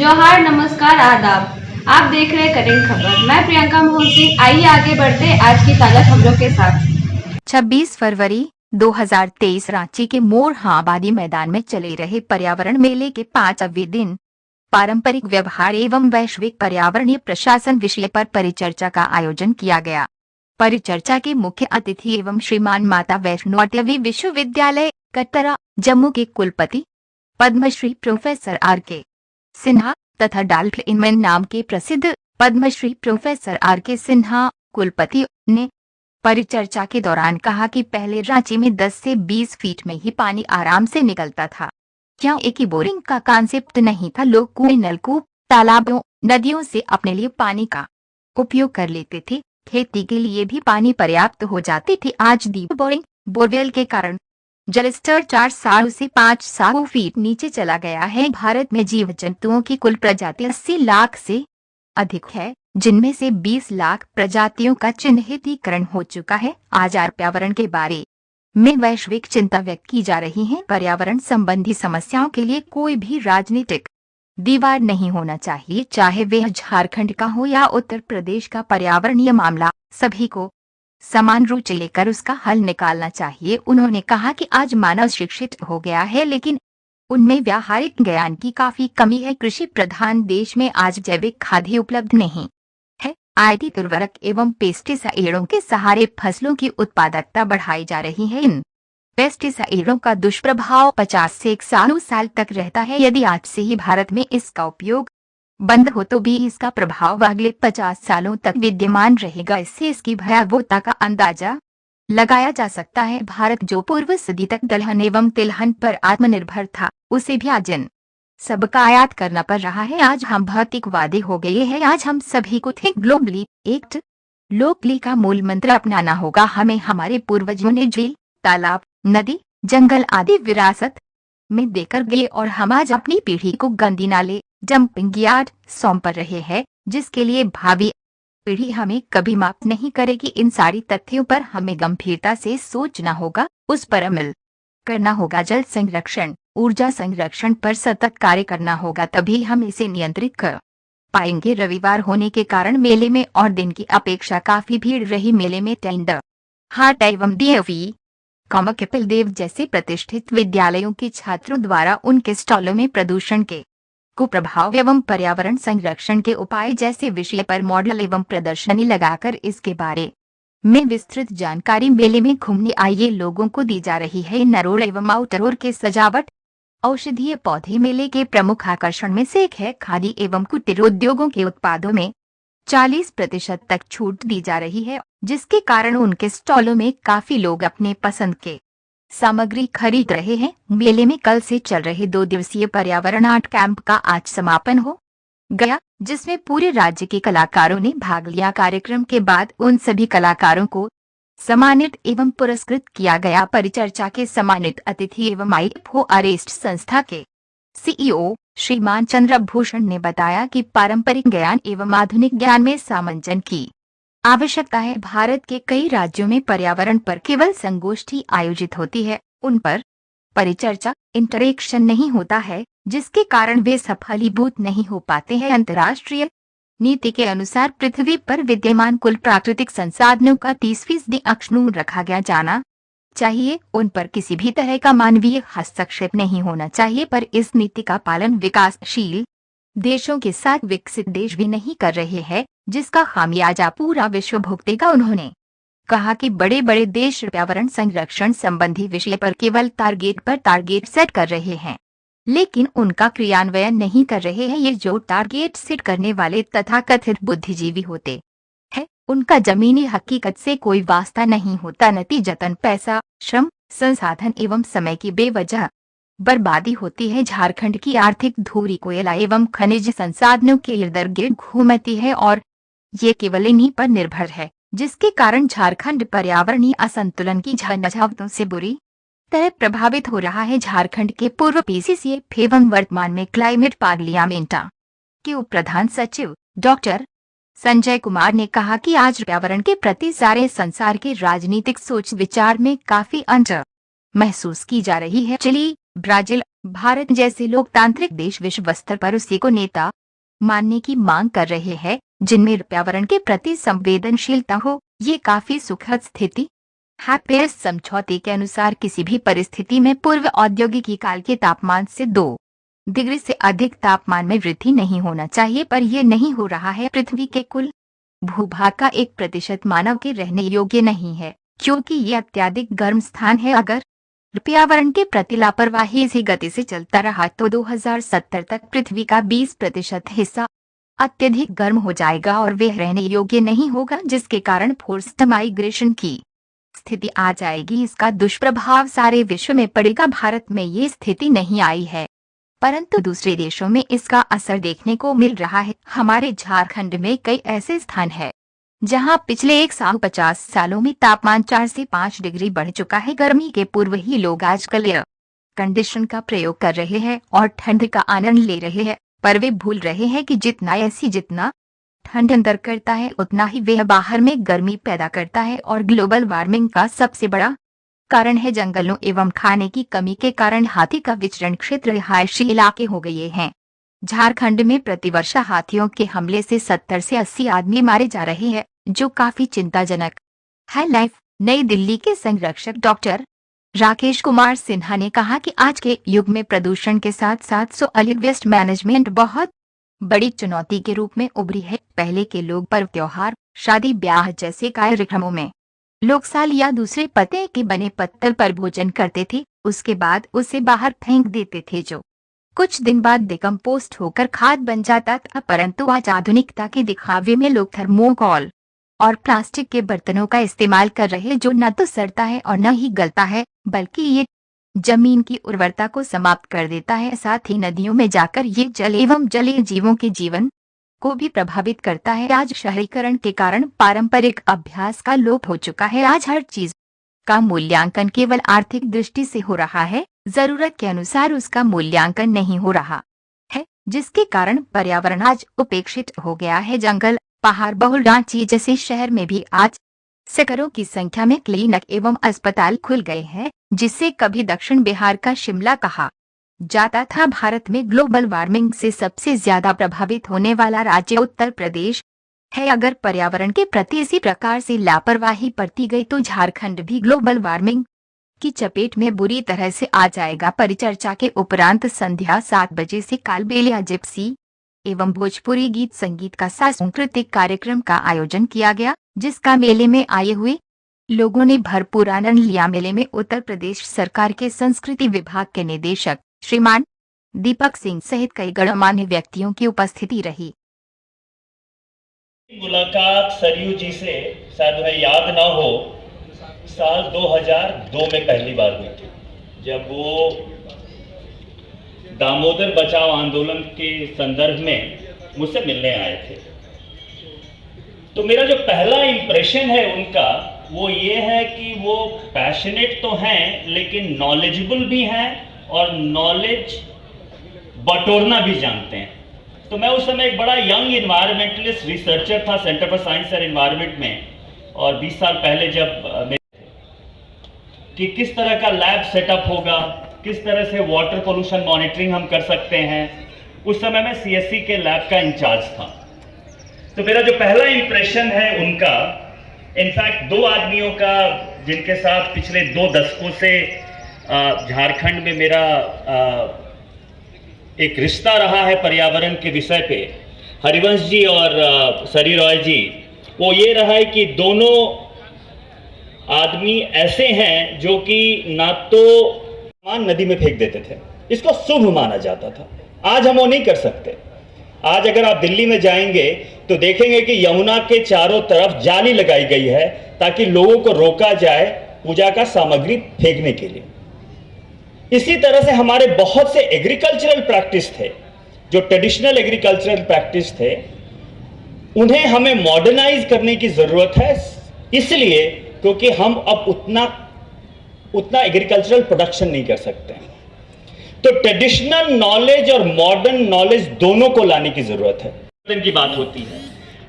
जोहार, नमस्कार, आदाब। आप देख रहे करेंट खबर। मैं प्रियंका मोहन सिंह। आइए आगे बढ़ते आज की ताजा खबरों के साथ। 26 फरवरी 2023 रांची के मोरहां आबादी मैदान में चले रहे पर्यावरण मेले के 5वें दिन पारंपरिक व्यवहार एवं वैश्विक पर्यावरणीय प्रशासन विषय पर परिचर्चा का आयोजन किया गया। परिचर्चा के मुख्य अतिथि एवं श्रीमान माता वैष्णो अटवी विश्वविद्यालय कटरा जम्मू के कुलपति पद्मश्री प्रोफेसर R.K. सिन्हा तथा डाल्फिनमैन नाम के प्रसिद्ध पद्मश्री प्रोफेसर R.K. सिन्हा कुलपति ने परिचर्चा के दौरान कहा कि पहले रांची में 10 से 20 फीट में ही पानी आराम से निकलता था। क्या एक ही बोरिंग का कॉन्सेप्ट नहीं था। लोग कुएं, नलकूप, तालाबों, नदियों से अपने लिए पानी का उपयोग कर लेते थे। खेती के लिए भी पानी पर्याप्त हो जाती थी। आज डीप बोरिंग, बोरवेल के कारण जलस्तर 400 से 500 फीट नीचे चला गया है। भारत में जीव जंतुओं की कुल प्रजाति 80 लाख से अधिक है, जिनमें से 20 लाख प्रजातियों का चिन्हितीकरण हो चुका है। आज पर्यावरण के बारे में वैश्विक चिंता व्यक्त की जा रही है। पर्यावरण संबंधी समस्याओं के लिए कोई भी राजनीतिक दीवार नहीं होना चाहिए, चाहे वह झारखंड का हो या उत्तर प्रदेश का। पर्यावरणीय मामला सभी को समान रुचि लेकर उसका हल निकालना चाहिए। उन्होंने कहा कि आज मानव शिक्षित हो गया है, लेकिन उनमें व्यावहारिक ज्ञान की काफी कमी है। कृषि प्रधान देश में आज जैविक खाद ही उपलब्ध नहीं है। आईटी उर्वरक एवं पेस्टिसाइडों के सहारे फसलों की उत्पादकता बढ़ाई जा रही है। इन पेस्टिसाइडों का दुष्प्रभाव 50 से 100 साल तक रहता है। यदि आज से ही भारत में इसका उपयोग बंद हो तो भी इसका प्रभाव अगले 50 सालों तक विद्यमान रहेगा। इससे इसकी भयावहता का अंदाजा लगाया जा सकता है। भारत जो पूर्व सदी तक दलहन एवं तिलहन पर आत्मनिर्भर था, उसे भी आज इन सबका आयात करना पड़ रहा है। आज हम भौतिकवादी हो गए हैं। आज हम सभी को थिंक ग्लोबली, एक्ट लोकली का मूल मंत्र अपनाना होगा। हमें हमारे पूर्वजों ने झील, तालाब, नदी, जंगल आदि विरासत में देकर गए और हम आज अपनी पीढ़ी को गंदी नाले, डंपिंग यार्ड सौंप रहे हैं, जिसके लिए भावी पीढ़ी हमें कभी माफ नहीं करेगी। इन सारी तथ्यों पर हमें गंभीरता से सोचना होगा, उस पर अमल करना होगा। जल संरक्षण, ऊर्जा संरक्षण पर सतत कार्य करना होगा, तभी हम इसे नियंत्रित कर पाएंगे। रविवार होने के कारण मेले में और दिन की अपेक्षा काफी भीड़ रही। मेले में टेंडर हाट एवं DAV, कपिल देव जैसे प्रतिष्ठित विद्यालयों के छात्रों द्वारा उनके स्टॉलों में प्रदूषण के कुप्रभाव एवं पर्यावरण संरक्षण के उपाय जैसे विषय पर मॉडल एवं प्रदर्शनी लगाकर इसके बारे में विस्तृत जानकारी मेले में घूमने आए लोगों को दी जा रही है। नरोड़ एवं आउटडोर के सजावट, औषधीय पौधे मेले के प्रमुख आकर्षण में से एक है। खादी एवं कुटीर उद्योगों के उत्पादों में 40% तक छूट दी जा रही है, जिसके कारण उनके स्टॉलों में काफी लोग अपने पसंद के सामग्री खरीद रहे हैं। मेले में कल से चल रहे 2 दिवसीय पर्यावरण आर्ट कैंप का आज समापन हो गया, जिसमें पूरे राज्य के कलाकारों ने भाग लिया। कार्यक्रम के बाद उन सभी कलाकारों को सम्मानित एवं पुरस्कृत किया गया। परिचर्चा के सम्मानित अतिथि एवं फॉरेस्ट संस्था के CEO श्रीमान चंद्रभूषण ने बताया कि पारंपरिक ज्ञान एवं आधुनिक ज्ञान में सामंजस्य की आवश्यकता है। भारत के कई राज्यों में पर्यावरण पर केवल संगोष्ठी आयोजित होती है, उन पर परिचर्चा, इंटरेक्शन नहीं होता है, जिसके कारण वे सफलीभूत नहीं हो पाते हैं। अंतर्राष्ट्रीय नीति के अनुसार पृथ्वी पर विद्यमान कुल प्राकृतिक संसाधनों का 30% अक्षुण्ण रखा गया जाना चाहिए। उन पर किसी भी तरह का मानवीय हस्तक्षेप नहीं होना चाहिए, पर इस नीति का पालन विकासशील देशों के साथ विकसित देश भी नहीं कर रहे हैं, जिसका खामियाजा पूरा विश्व भुगतेगा। उन्होंने कहा कि बड़े बड़े देश पर्यावरण संरक्षण संबंधी विषय पर केवल टारगेट सेट कर रहे हैं, लेकिन उनका क्रियान्वयन नहीं कर रहे हैं। ये जो टारगेट सेट करने वाले तथाकथित बुद्धिजीवी होते हैं, उनका जमीनी हकीकत से कोई वास्ता नहीं होता। नतीजतन पैसा, श्रम, संसाधन एवं समय की बेवजह बर्बादी होती है। झारखंड की आर्थिक धुरी कोयला एवं खनिज संसाधनों के इर्द गिर्द घूमती है और ये केवल इन्हीं पर निर्भर है, जिसके कारण झारखंड पर्यावरणीय असंतुलन की झंझावतों से बुरी तरह प्रभावित हो रहा है। झारखंड के पूर्व PCC एवं वर्तमान में क्लाइमेट पार्लियामेंट के उप प्रधान सचिव डॉक्टर संजय कुमार ने कहा कि आज पर्यावरण के प्रति सारे संसार के राजनीतिक सोच विचार में काफी अंतर महसूस की जा रही है। चिली, ब्राजील, भारत जैसे लोकतांत्रिक देश विश्व स्तर पर उसी को नेता मानने की मांग कर रहे हैं जिनमें पर्यावरण के प्रति संवेदनशीलता हो। ये काफी सुखद स्थिति है। पेरिस समझौते के अनुसार किसी भी परिस्थिति में पूर्व औद्योगिकी काल के तापमान से 2 डिग्री से अधिक तापमान में वृद्धि नहीं होना चाहिए, पर यह नहीं हो रहा है। पृथ्वी के कुल भूभाग का 1% मानव के रहने योग्य नहीं है क्योंकि ये अत्यधिक गर्म स्थान है। अगर पर्यावरण के प्रति लापरवाही इसी गति से चलता रहा तो 2070 तक पृथ्वी का 20% हिस्सा अत्यधिक गर्म हो जाएगा और वह रहने योग्य नहीं होगा, जिसके कारण फोर्स्ड माइग्रेशन की स्थिति आ जाएगी। इसका दुष्प्रभाव सारे विश्व में पड़ेगा। भारत में ये स्थिति नहीं आई है, परंतु दूसरे देशों में इसका असर देखने को मिल रहा है। हमारे झारखंड में कई ऐसे स्थान हैं जहां पिछले 150 सालों में तापमान 4 से 5 डिग्री बढ़ चुका है। गर्मी के पूर्व ही लोग आजकल एयर कंडीशन का प्रयोग कर रहे हैं और ठंड का आनंद ले रहे हैं, पर वे भूल रहे हैं कि जितना ठंड अंदर करता है उतना ही वह बाहर में गर्मी पैदा करता है। और ग्लोबल वार्मिंग का सबसे बड़ा कारण है जंगलों एवं खाने की कमी के कारण हाथी का विचरण क्षेत्र रिहायशी इलाके हो गए हैं। झारखंड में प्रतिवर्ष हाथियों के हमले से 70 से 80 आदमी मारे जा रहे हैं, जो काफी चिंताजनक है। लाइफ नई दिल्ली के संरक्षक डॉक्टर राकेश कुमार सिन्हा ने कहा कि आज के युग में प्रदूषण के साथ साथ सॉलिड वेस्ट मैनेजमेंट बहुत बड़ी चुनौती के रूप में उभरी है। पहले के लोग पर्व त्योहार, शादी ब्याह जैसे कार्यक्रमों में लोग साल या दूसरे पत्ते के बने पत्तल पर भोजन करते थे, उसके बाद उसे बाहर फेंक देते थे, जो कुछ दिन बाद डिकम्पोस्ट होकर खाद बन जाता था। परंतु आज आधुनिकता के दिखावे में लोग थर्मोकोल और प्लास्टिक के बर्तनों का इस्तेमाल कर रहे हैं, जो न तो सड़ता है और न ही गलता है, बल्कि ये जमीन की उर्वरता को समाप्त कर देता है। साथ ही नदियों में जाकर ये जल एवं जलीय जीवों के जीवन को भी प्रभावित करता है। आज शहरीकरण के कारण पारंपरिक अभ्यास का लोप हो चुका है। आज हर चीज का मूल्यांकन केवल आर्थिक दृष्टि से हो रहा है, जरूरत के अनुसार उसका मूल्यांकन नहीं हो रहा है, जिसके कारण पर्यावरण आज उपेक्षित हो गया है। जंगल, पहाड़ बहुल रांची जैसे शहर में भी आज सैकड़ों की संख्या में क्लिनिक एवं अस्पताल खुल गए हैं, जिससे कभी दक्षिण बिहार का शिमला कहा जाता था। भारत में ग्लोबल वार्मिंग से सबसे ज्यादा प्रभावित होने वाला राज्य उत्तर प्रदेश है। अगर पर्यावरण के प्रति इसी प्रकार से लापरवाही बरती गई तो झारखंड भी ग्लोबल वार्मिंग की चपेट में बुरी तरह से आ जाएगा। परिचर्चा के उपरांत संध्या 7 बजे से कालबेलिया, जिप्सी एवं भोजपुरी गीत संगीत का सांस्कृतिक कार्यक्रम का आयोजन किया गया, जिसका मेले में आए हुए लोगों ने भरपूर आनंद लिया। मेले में उत्तर प्रदेश सरकार के संस्कृति विभाग के निदेशक श्रीमान दीपक सिंह सहित कई गणमान्य व्यक्तियों की उपस्थिति रही। मुलाकात सरयू जी से शायद उन्हें याद ना हो, साल 2002 में पहली बार हुई थी, जब वो दामोदर बचाओ आंदोलन के संदर्भ में मुझसे मिलने आए थे। तो मेरा जो पहला इंप्रेशन है उनका वो ये है कि वो पैशनेट तो हैं लेकिन नॉलेजेबल भी हैं और नॉलेज बटोरना भी जानते हैं। तो मैं उस समय एक बड़ा यंग इन्वायरमेंटलिस्ट रिसर्चर था centre for science and environment में, और 20 साल पहले जब कि किस तरह का लैब सेटअप होगा, किस तरह से वाटर पोल्यूशन मॉनिटरिंग हम कर सकते हैं, उस समय मैं सीएससी के लैब का इंचार्ज था। तो मेरा जो पहला इंप्रेशन है उनका, इनफैक्ट 2 आदमियों का जिनके साथ पिछले 2 दशकों से झारखंड में मेरा एक रिश्ता रहा है पर्यावरण के विषय पे, हरिवंश जी और सरी रॉय जी, वो ये रहा है कि दोनों आदमी ऐसे हैं जो कि ना तो सामान नदी में फेंक देते थे, इसको शुभ माना जाता था। आज हम वो नहीं कर सकते। आज अगर आप दिल्ली में जाएंगे तो देखेंगे कि यमुना के चारों तरफ जाली लगाई गई है ताकि लोगों को रोका जाए पूजा का सामग्री फेंकने के लिए। इसी तरह से हमारे बहुत से एग्रीकल्चरल प्रैक्टिस थे, जो ट्रेडिशनल एग्रीकल्चरल प्रैक्टिस थे, उन्हें हमें मॉडर्नाइज करने की जरूरत है, इसलिए क्योंकि हम अब उतना एग्रीकल्चरल प्रोडक्शन नहीं कर सकते हैं। तो ट्रेडिशनल नॉलेज और मॉडर्न नॉलेज दोनों को लाने की जरूरत है। दिन की बात होती है,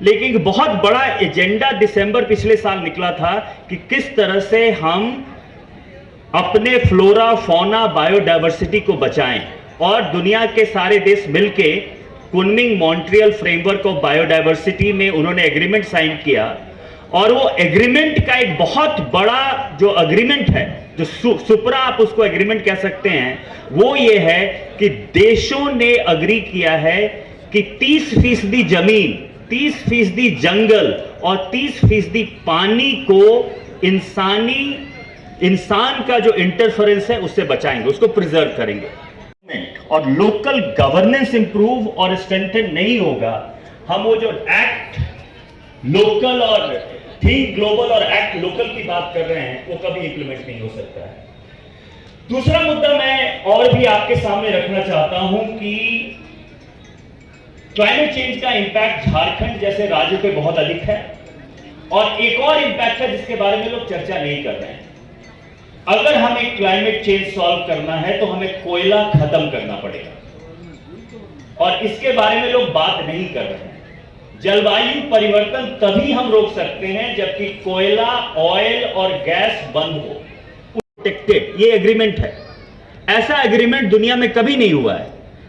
लेकिन बहुत बड़ा एजेंडा दिसंबर पिछले साल निकला था कि किस तरह से हम अपने फ्लोरा फौना बायोडायवर्सिटी को बचाएं और दुनिया के सारे देश मिलके Kunming Montreal framework of biodiversity में उन्होंने एग्रीमेंट साइन किया। और वो एग्रीमेंट का एक बहुत बड़ा जो एग्रीमेंट है, जो सुपरा आप उसको एग्रीमेंट कह सकते हैं, वो ये है कि देशों ने अग्री किया है कि 30% जमीन, 30% जंगल और 30% पानी को इंसान का जो इंटरफेरेंस है उससे बचाएंगे, उसको प्रिजर्व करेंगे। और लोकल गवर्नेंस इंप्रूव और स्ट्रेंथन नहीं होगा, हम वो जो एक्ट लोकल और थिंक ग्लोबल और एक्ट लोकल की बात कर रहे हैं वो कभी इंप्लीमेंट नहीं हो सकता है। दूसरा मुद्दा मैं और भी आपके सामने रखना चाहता हूं कि क्लाइमेट चेंज का इंपैक्ट झारखंड जैसे राज्य पे बहुत अधिक है और एक और इंपैक्ट है जिसके बारे में लोग चर्चा नहीं कर रहे हैं। अगर हमें क्लाइमेट चेंज सॉल्व करना है तो हमें कोयला खत्म करना पड़ेगा और इसके बारे में लोग बात नहीं कर रहे हैं। जलवायु परिवर्तन तभी हम रोक सकते हैं जबकि कोयला, ऑयल और गैस बंद हो, प्रोटेक्टेड। ये एग्रीमेंट है, ऐसा एग्रीमेंट दुनिया में कभी नहीं हुआ है।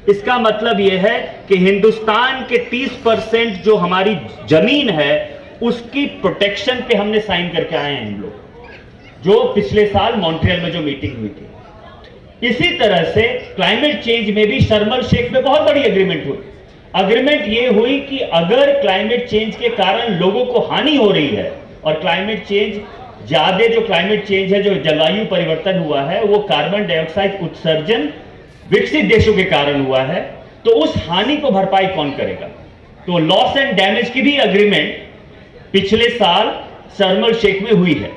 इसका मतलब यह है कि हिंदुस्तान के 30% जो हमारी जमीन है उसकी प्रोटेक्शन पे हमने साइन करके आए हैं हम लोग, जो पिछले साल मॉन्ट्रियल में जो मीटिंग हुई थी। इसी तरह से क्लाइमेट चेंज में भी शर्म एल शेख में बहुत बड़ी एग्रीमेंट हुई। एग्रीमेंट ये हुई कि अगर क्लाइमेट चेंज के कारण लोगों को हानि हो रही है और क्लाइमेट चेंज ज्यादा जो क्लाइमेट चेंज है, जो जलवायु परिवर्तन हुआ है, वो कार्बन डाइऑक्साइड उत्सर्जन विकसित देशों के कारण हुआ है, तो उस हानि को भरपाई कौन करेगा? तो लॉस एंड डैमेज की भी एग्रीमेंट पिछले साल शर्म एल शेख में हुई है।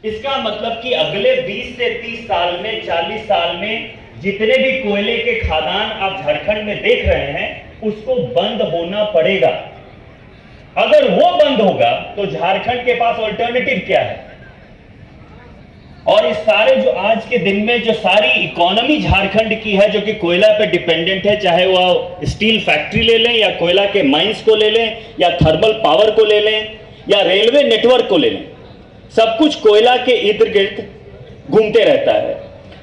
इसका मतलब कि अगले 20 से 30 साल में, 40 साल में जितने भी कोयले के खदान आप झारखंड में देख रहे हैं उसको बंद होना पड़ेगा। अगर वो बंद होगा तो झारखंड के पास ऑल्टरनेटिव क्या है? और इस सारे जो आज के दिन में जो सारी इकोनॉमी झारखंड की है जो कि कोयला पे डिपेंडेंट है, चाहे वो स्टील फैक्ट्री ले लें या कोयला के माइंस को ले लें या थर्मल पावर को ले लें या रेलवे नेटवर्क को ले लें, सब कुछ कोयला के इर्द गिर्द घूमते रहता है।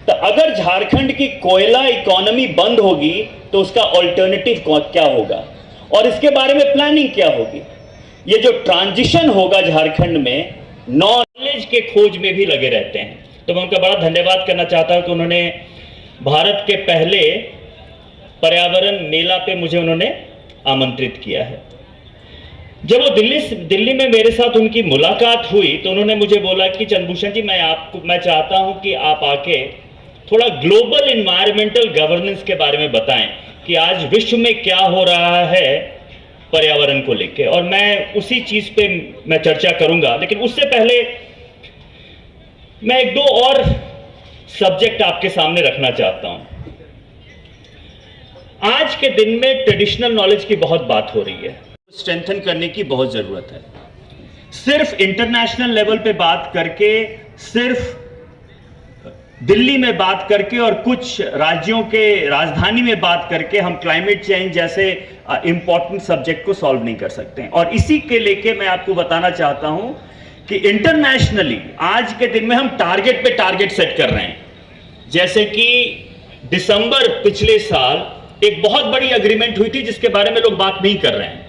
तो अगर झारखंड की कोयला इकोनॉमी बंद होगी तो उसका ऑल्टरनेटिव क्या होगा और इसके बारे में प्लानिंग क्या होगी? ये जो ट्रांजिशन होगा झारखंड में, नॉलेज के खोज में भी लगे रहते हैं। तो मैं उनका बड़ा धन्यवाद करना चाहता हूं कि उन्होंने भारत के पहले पर्यावरण मेला पे मुझे उन्होंने आमंत्रित किया है। जब वो दिल्ली में मेरे साथ उनकी मुलाकात हुई तो उन्होंने मुझे बोला कि चंद्रभूषण जी, मैं चाहता हूं कि आप आके थोड़ा ग्लोबल एनवायरमेंटल गवर्नेंस के बारे में बताएं कि आज विश्व में क्या हो रहा है पर्यावरण को लेकर, और मैं उसी चीज पे मैं चर्चा करूंगा। लेकिन उससे पहले मैं एक दो और सब्जेक्ट आपके सामने रखना चाहता हूं। आज के दिन में ट्रेडिशनल नॉलेज की बहुत बात हो रही है, स्ट्रेंथन करने की बहुत जरूरत है। सिर्फ इंटरनेशनल लेवल पे बात करके, सिर्फ दिल्ली में बात करके और कुछ राज्यों के राजधानी में बात करके हम क्लाइमेट चेंज जैसे इंपॉर्टेंट सब्जेक्ट को सॉल्व नहीं कर सकते हैं। और इसी के लेके मैं आपको बताना चाहता हूं कि इंटरनेशनली आज के दिन में हम टारगेट पे टारगेट सेट कर रहे हैं। जैसे कि दिसंबर पिछले साल एक बहुत बड़ी एग्रीमेंट हुई थी जिसके बारे में लोग बात नहीं कर रहे हैं,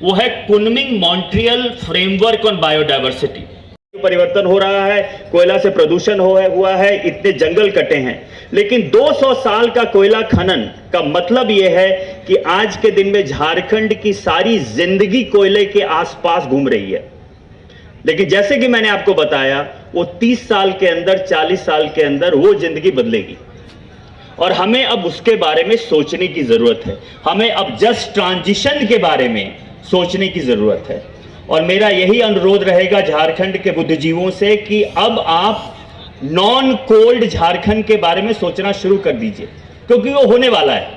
वो है Kunming Montreal framework on biodiversity. परिवर्तन हो रहा है, कोयला से प्रदूषण हुआ है, इतने जंगल कटे हैं, लेकिन 200 साल का कोयला खनन का मतलब यह है कि आज के दिन में झारखंड की सारी जिंदगी कोयले के आसपास घूम रही है। लेकिन जैसे कि मैंने आपको बताया, वो 30 साल के अंदर, 40 साल के अंदर वो जिंदगी बदलेगी और हमें अब उसके बारे में सोचने की जरूरत है। हमें अब जस्ट ट्रांजिशन के बारे में सोचने की जरूरत है। और मेरा यही अनुरोध रहेगा झारखंड के बुद्धिजीवों से कि अब आप नॉन कोल्ड झारखंड के बारे में सोचना शुरू कर दीजिए, क्योंकि वो होने वाला है।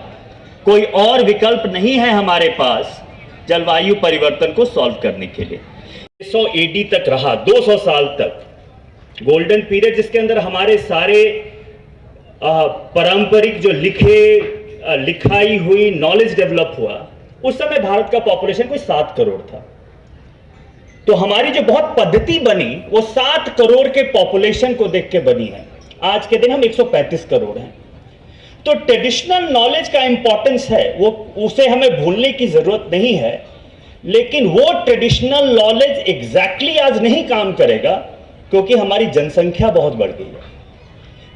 कोई और विकल्प नहीं है हमारे पास जलवायु परिवर्तन को सॉल्व करने के लिए। 100 AD तक रहा, 200 साल तक गोल्डन पीरियड, जिसके अंदर हमारे सारे पारंपरिक जो लिखाई हुई नॉलेज डेवलप हुआ। उस समय भारत का पॉपुलेशन कोई 7 करोड़ था, तो हमारी जो बहुत पद्धति बनी वो 7 करोड़ के पॉपुलेशन को देख के बनी है। आज के दिन हम 135 करोड़ हैं। तो ट्रेडिशनल नॉलेज का इंपॉर्टेंस है, वो उसे हमें भूलने की जरूरत नहीं है, लेकिन वो ट्रेडिशनल नॉलेज एग्जैक्टली आज नहीं काम करेगा क्योंकि हमारी जनसंख्या बहुत बढ़ गई है।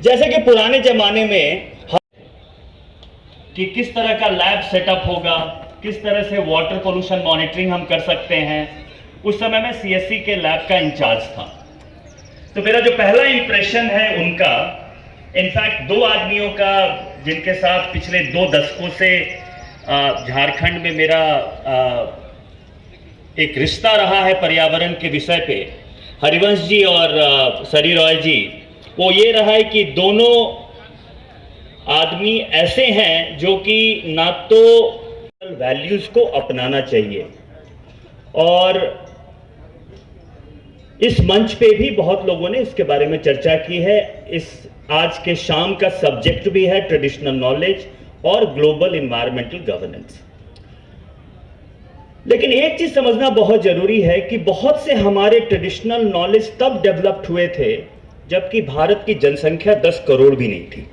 जैसे कि पुराने जमाने में कि किस तरह का लैब सेटअप होगा, किस तरह से वाटर पोल्यूशन मॉनिटरिंग हम कर सकते हैं, उस समय मैं सीएससी के लैब का इंचार्ज था। तो मेरा जो पहला इंप्रेशन है उनका, इनफैक्ट दो आदमियों का जिनके साथ पिछले 2 दशकों से झारखंड में मेरा एक रिश्ता रहा है पर्यावरण के विषय पे, हरिवंश जी और सरी रॉय जी, वो ये रहा है कि दोनों आदमी ऐसे हैं जो कि ना तो वैल्यूज को अपनाना चाहिए, और इस मंच पे भी बहुत लोगों ने इसके बारे में चर्चा की है। इस आज के शाम का सब्जेक्ट भी है ट्रेडिशनल नॉलेज और ग्लोबल एनवायरमेंटल गवर्नेंस। लेकिन एक चीज समझना बहुत जरूरी है कि बहुत से हमारे ट्रेडिशनल नॉलेज तब डेवलप्ड हुए थे जबकि भारत की जनसंख्या 10 करोड़ भी नहीं थी।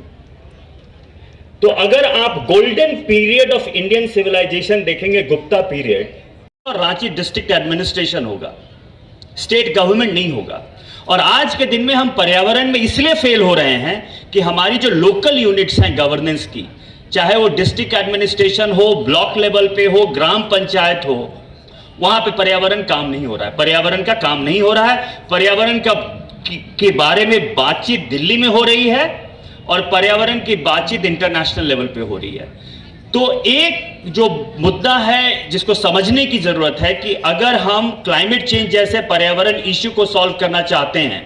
तो अगर आप golden period of Indian civilisation देखेंगे, गुप्ता पीरियड, और रांची डिस्ट्रिक्ट एडमिनिस्ट्रेशन होगा, स्टेट गवर्नमेंट नहीं होगा। और आज के दिन में हम पर्यावरण में इसलिए फेल हो रहे हैं कि हमारी जो लोकल यूनिट्स हैं गवर्नेंस की, चाहे वो डिस्ट्रिक्ट एडमिनिस्ट्रेशन हो, ब्लॉक लेवल पे हो, ग्राम पंचायत हो, वहां पे पर्यावरण काम नहीं हो रहा है। पर्यावरण का काम नहीं हो रहा है। पर्यावरण के बारे में बातचीत दिल्ली में हो रही है और पर्यावरण की बातचीत इंटरनेशनल लेवल पे हो रही है। तो एक जो मुद्दा है जिसको समझने की जरूरत है कि अगर हम क्लाइमेट चेंज जैसे पर्यावरण इश्यू को सॉल्व करना चाहते हैं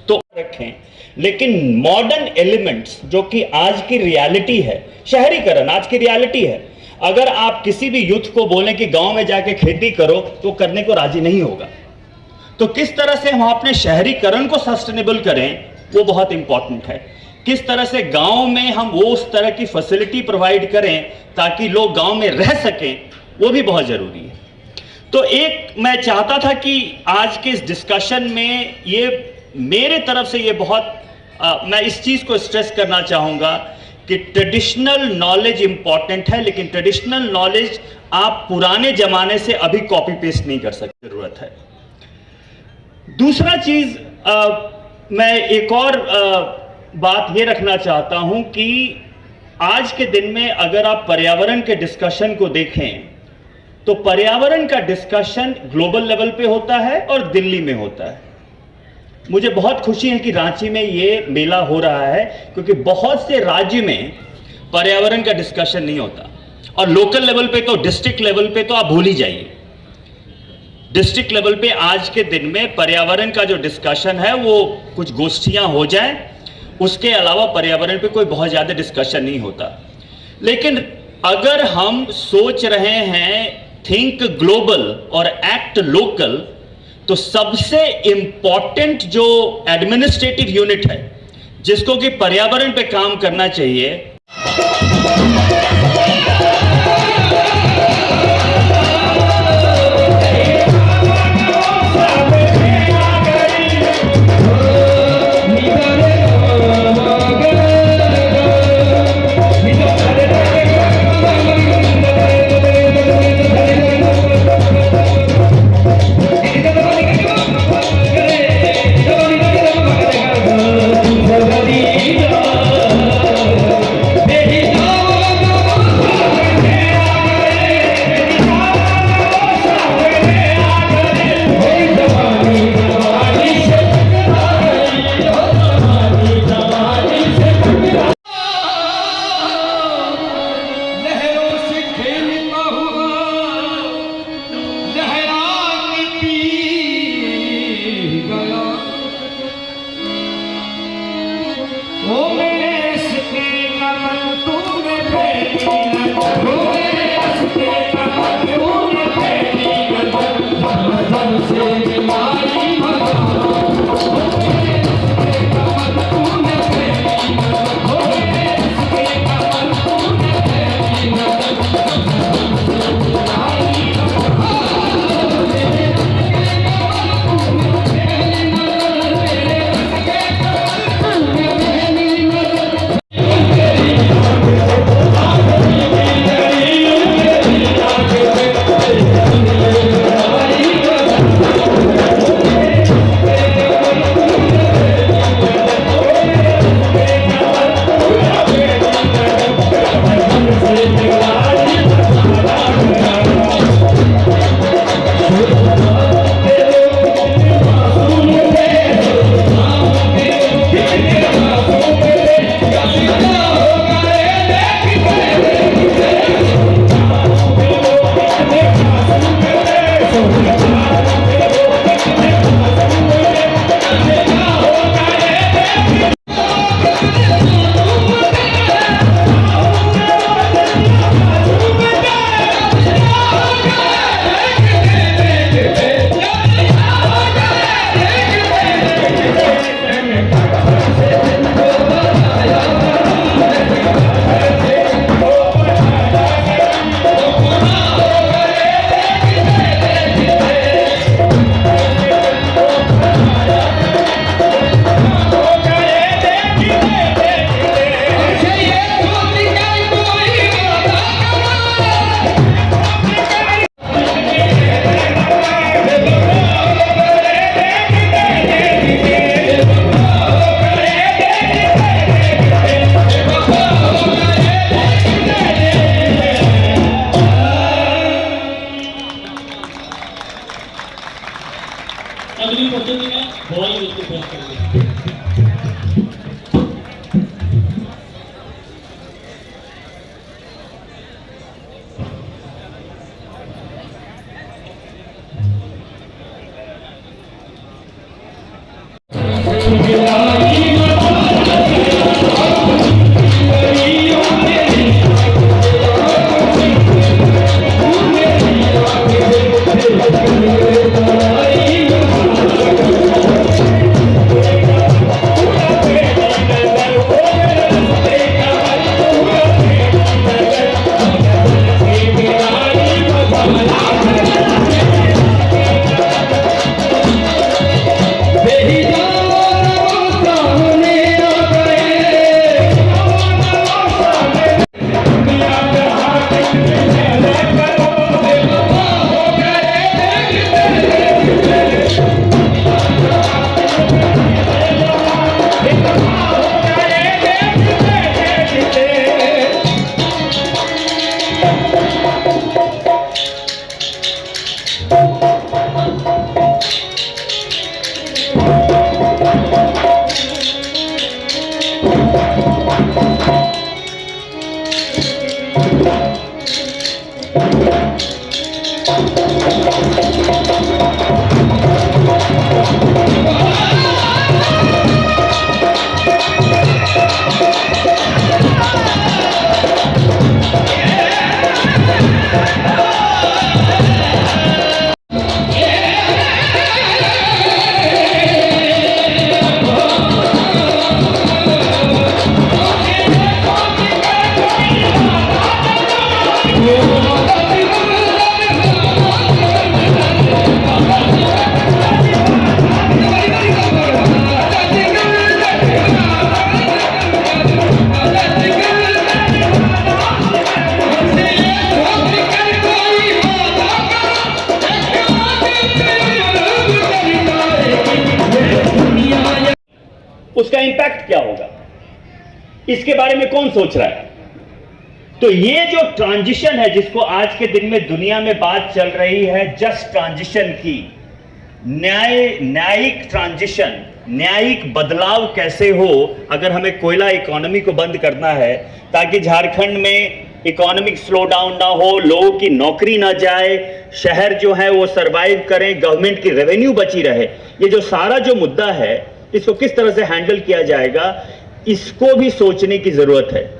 तो रखें, लेकिन मॉडर्न एलिमेंट्स जो कि आज की रियलिटी है, शहरीकरण आज की रियलिटी है, अगर आप किसी भी यूथ को बोलें कि गांव में जाके खेती करो तो करने को राजी नहीं होगा। तो किस तरह से हम अपने शहरीकरण को सस्टेनेबल करें वो बहुत इंपॉर्टेंट है। किस तरह से गांव में हम वो उस तरह की फैसिलिटी प्रोवाइड करें ताकि लोग गांव में रह सकें, वो भी बहुत जरूरी है। तो एक मैं चाहता था कि आज के इस डिस्कशन में ये मेरे तरफ से ये बहुत मैं इस चीज को स्ट्रेस करना चाहूंगा कि ट्रेडिशनल नॉलेज इंपॉर्टेंट है, लेकिन ट्रेडिशनल नॉलेज आप पुराने जमाने से अभी कॉपी पेस्ट नहीं कर सकते, जरूरत है। दूसरा चीज मैं एक और बात ये रखना चाहता हूं कि आज के दिन में अगर आप पर्यावरण के डिस्कशन को देखें तो पर्यावरण का डिस्कशन ग्लोबल लेवल पे होता है और दिल्ली में होता है। मुझे बहुत खुशी है कि रांची में ये मेला हो रहा है क्योंकि बहुत से राज्य में पर्यावरण का डिस्कशन नहीं होता, और लोकल लेवल पे तो, डिस्ट्रिक्ट लेवल पे तो आप भूल ही जाइए। डिस्ट्रिक्ट लेवल पे आज के दिन में पर्यावरण का जो डिस्कशन है वो कुछ गोष्ठियां हो जाएं, उसके अलावा पर्यावरण पे कोई बहुत ज्यादा डिस्कशन नहीं होता। लेकिन अगर हम सोच रहे हैं थिंक ग्लोबल और एक्ट लोकल, तो सबसे इंपॉर्टेंट जो एडमिनिस्ट्रेटिव यूनिट है जिसको कि पर्यावरण पे काम करना चाहिए, हवाई मिलते पेश करेंगे। उसका इंपैक्ट क्या होगा, इसके बारे में कौन सोच रहा है? तो ये जो ट्रांजिशन है जिसको आज के दिन में दुनिया में बात चल रही है, जस्ट ट्रांजिशन की, न्यायिक ट्रांजिशन, न्यायिक बदलाव कैसे हो अगर हमें कोयला इकोनॉमी को बंद करना है ताकि झारखंड में इकोनॉमिक स्लो डाउन ना हो, लोगों की नौकरी ना जाए, शहर जो है वो सरवाइव करें, गवर्नमेंट की रेवेन्यू बची रहे। ये जो सारा जो मुद्दा है इसको किस तरह से हैंडल किया जाएगा, इसको भी सोचने की जरूरत है।